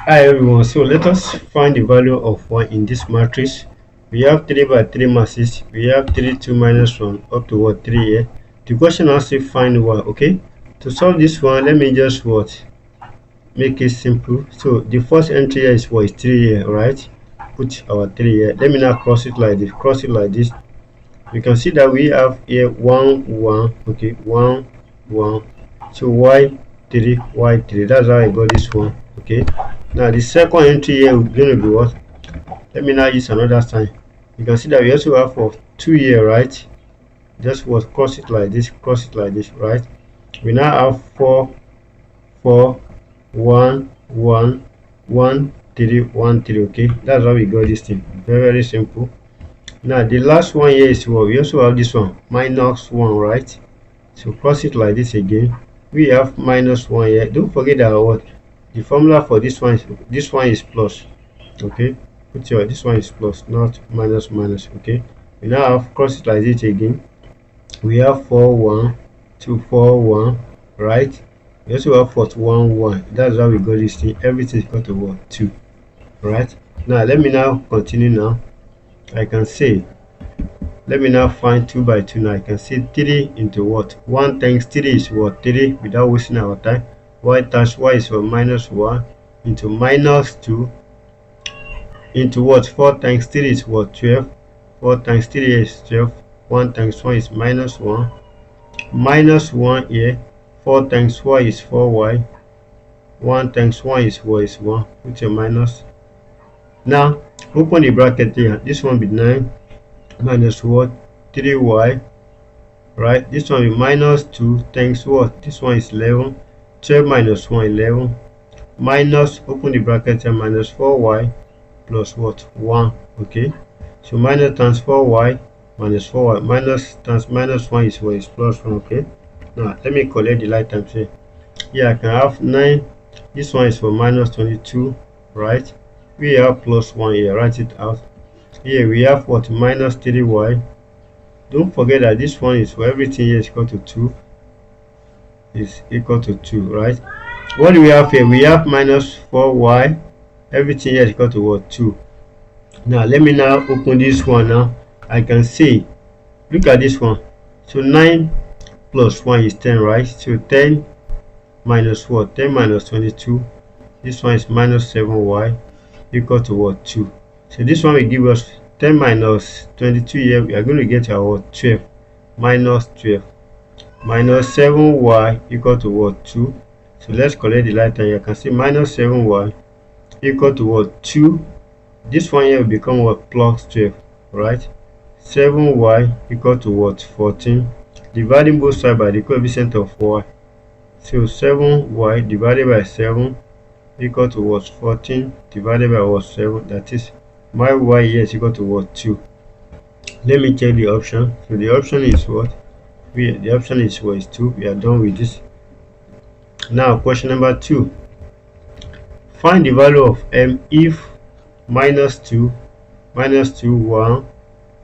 Hi everyone, so let us find the value of 1 in this matrix. We have 3 by 3 masses, we have 3 2 minus 1 up to what 3 here. The question has to find 1. Okay, to solve this one, let me just make it simple. So the first entry here is what is 3 here, right? Put our 3 here. Let me now cross it like this. You can see that we have here 1 1. Okay, 1 1. So y3, that's how I got this one. Okay, now the second entry here is going to be what? Let me now use another sign. You can see that we also have for 2 here, right? Just cross it like this, right? We now have 4 4 1 1 1 3 1 3. Okay, that's how we got this thing. Very simple. Now the last one here is what? We also have this one minus 1, right? So cross it like this again. We have minus 1 here. Don't forget that what the formula for this one is plus. Okay, this one is plus, not minus. Okay, we now have cross it like this again. We have 4 1 2 4 1, right? We also have 1 1. That's how we got this thing. Everything is equal to what? 2, right? Now let me now continue. Now I can say, let me now find 2 by 2. Now I can see 3 into what? 1 times 3 is what? 3, without wasting our time. Y times y is what? Minus 1 into minus 2 into what? 4 times 3 is what? 12. 4 times 3 is 12. 1 times 1 is minus 1. Minus 1 here. 4 times y is 4y. 1 times 1 is what? Is 1. Put a minus. Now open the bracket here. This one be 9 minus what? 3y, right? This one be minus 2 times what? This one is 11. 12 minus 1, 11, minus, open the bracket here, minus 4y plus what? 1. Okay, so minus times 4y minus 4y minus times minus 1 is what? Is plus 1. Okay, now let me collect the like times here. Here I can have 9. This one is for minus 22, right? We have plus 1 here. Write it out. Here we have what? Minus 3y. Don't forget that this one is for everything here is equal to 2. Is equal to 2, right? What do we have here? We have minus 4y. Everything here is equal to what? 2. Now let me now open this one. Now I can see, look at this one. So 9 plus 1 is 10, right? So 10 minus what? 10 minus 22. This one is minus 7y equal to what? 2. So this one will give us 10 minus 22 here. We are going to get our 12 minus 12 minus 7y equal to what? 2. So let's collect the light here. You can see minus 7y equal to what? 2. This one here will become what? Plus 12, right? 7y equal to what? 14. Dividing both sides by the coefficient of y. So 7y divided by 7 equal to what? 14 divided by what? 7. That is, my y here is equal to what? 2. Let me check the option. So the option is what? The option is what? Is 2. We are done with this. Now question number 2. Find the value of m if minus 2 1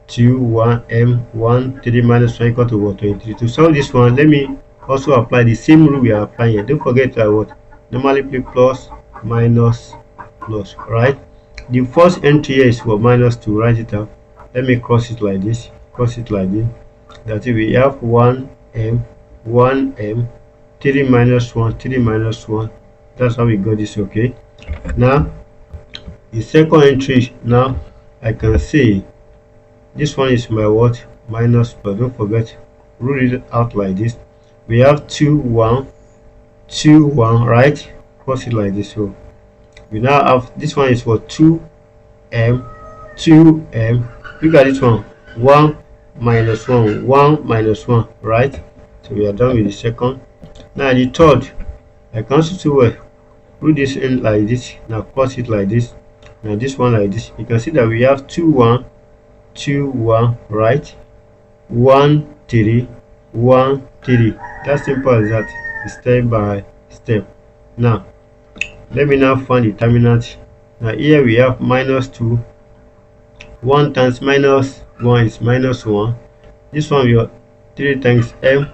2 1 m 1 3 minus 1 equal to what? 23. To solve this one, let me also apply the same rule we are applying here. Don't forget that what? Normally play plus minus plus, right? The first entry here is what? Minus 2. Write it out. Let me cross it like this. That is, we have 1m 3 minus 1. That's how we got this. Okay, now the second entry, now I can say this one is my what? Minus, but don't forget, rule it out like this. We have 2 1 2 1, right? Cross it like this. So we now have this one is what? 2m 2m. Look at this one. 1 minus 1 1 minus 1, right? So we are done with the second. Now the third, I can also put this in like this. Now cross it like this. Now this one like this. You can see that we have 2 1 2 1, right? 1 3 1 3. That's simple as that. Step by step. Now let me now find the determinant. Now here we have minus 2. 1 times minus 1 is minus 1. This one we have 3 times m.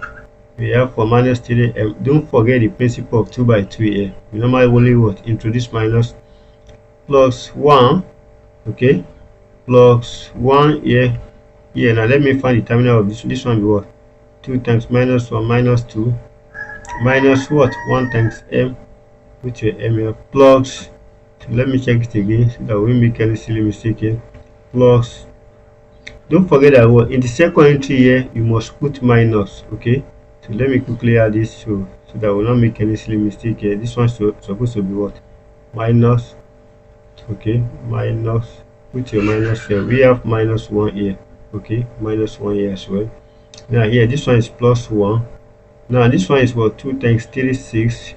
We have for minus 3m. Don't forget the principle of 2 by 2 here. We normally only what? Introduce minus. plus 1, okay, plus 1 here. Now let me find the terminal of this one. Be what? 2 times minus 1 minus 2 minus what? 1 times m. Put your m here. Plus, so let me check it again so that we won't make any silly mistake here. Plus, don't forget that what in the second entry here you must put minus, okay. So let me quickly add this so that we will not make any silly mistake here. This one's supposed to be what? Minus, okay, minus. Put your minus here. We have minus 1 here, okay, minus 1 here as well. Now here this one is plus 1. Now this one is what? 2 times 3 6.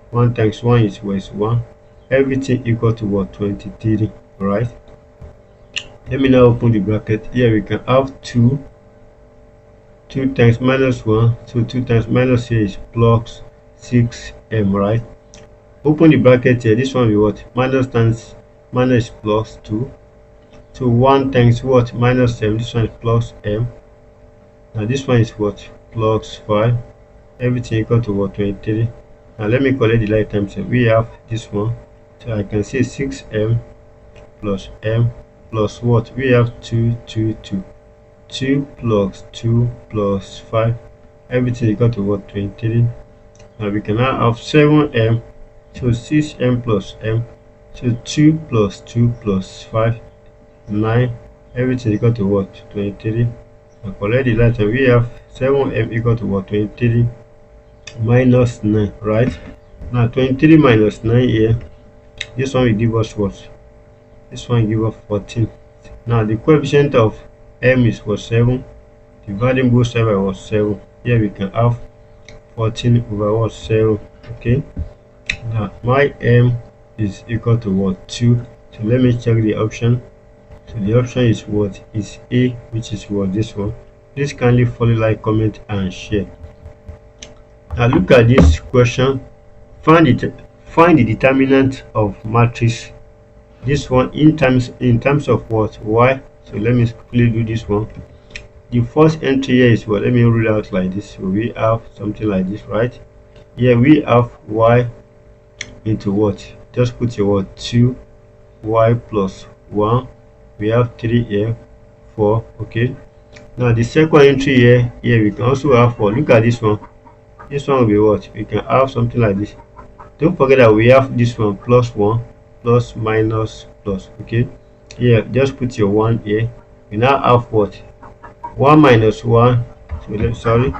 1 times 1 is what? Is 1. Everything equal to what? 23. Alright, let me now open the bracket. Here we can have 2 times minus 1, so 2 times minus here is plus 6m, right? Open the bracket here. This one will be what? Minus times minus is plus 2. So 1 times what? Minus m. This one is plus m. Now this one is what? Plus 5. Everything equal to what? 23. Now let me collect the like times. We have this one, so I can say 6m plus m plus what? We have 2 plus 2 plus 5. Everything equal to what? 23. Now we can now have 7m, so 6m plus m, so 2 plus 2 plus 5, 9. Everything equal to what? 23. Now collect the like time. We have 7m equal to what? 23 minus 9, right? Now 23 minus 9 here, this one will give us what? This one give us 14. Now the coefficient of m is what? 7. Dividing both sides by what? 7. Here we can have 14 over what? 7. Okay, now my m is equal to what? 2. So let me check the option. So the option is what? Is A, which is what? This one. Please kindly follow, like, comment and share. Now look at this question. Find the determinant of matrix. This one in terms of what? Y. So let me quickly do this one. The first entry here is what? Let me rule out like this. So we have something like this, right? Here we have y into what? Just put your what? 2y plus 1. We have 3 here, 4. Okay. Now the second entry here we can also have 4. Look at this one. This one will be what? We can have something like this. Don't forget that we have this one plus 1 plus minus plus. Okay. Here just put your 1 here. We now have what? 1 minus 1. So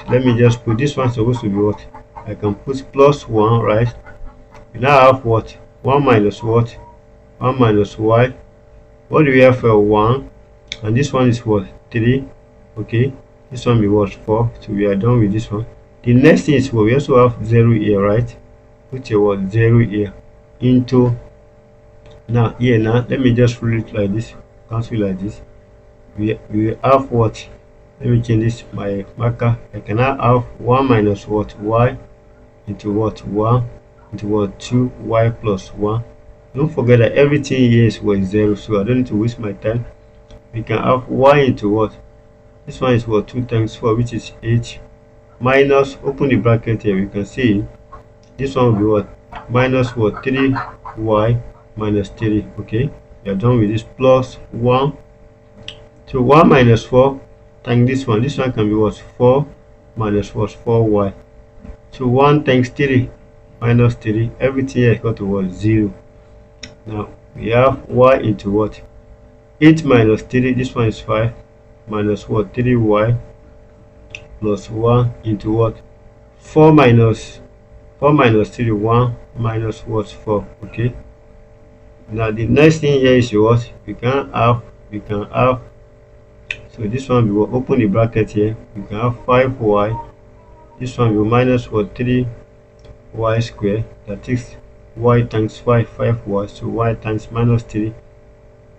let me just put this one supposed to be what? I can put plus 1, right? We now have what? 1 minus what? 1 minus y. What do we have for 1? And this one is what? 3. Okay. This one will be what? 4. So we are done with this one. The next thing is what? We also have 0 here, right? Put your what? 0 here into. Now here, now let me just rule it like this. Cancel like this. We have what? Let me change this my marker. I can now have 1 minus what? Y into what? 1 into what? 2y plus 1. Don't forget that everything here is what? 0. So I don't need to waste my time. We can have y into what? This one is what? 2 times 4, which is 8. Minus, open the bracket here. We can see this one will be what? Minus what? 3y minus 3. Okay. We are done with this. Plus 1. So 1 minus 4 times this one. This one can be what? 4 minus what? 4y. So 1 times 3 minus 3. Everything here is equal to what? 0. Now we have y into what? 8 minus 3. This one is 5 minus what? 3y plus 1 into what? 4 minus 3. 1 minus what? 4. Okay. Now the next thing here is what? We can have. So this one we will open the bracket here. We can have 5y. This one will minus what? 3y square. That is y times 5, 5y. So y times minus 3.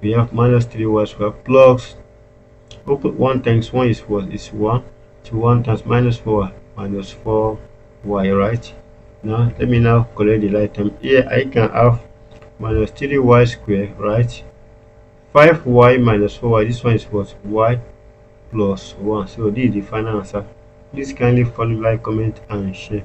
We have minus 3y square plus. Open 1 times 1 is what? Is 1. So 1 times minus 4 minus 4y, right? Now let me now collect the like term. Here I can have minus 3y square, right? 5y minus 4y. This one is what? Y plus 1. So this is the final answer. Please kindly follow, like, comment and share.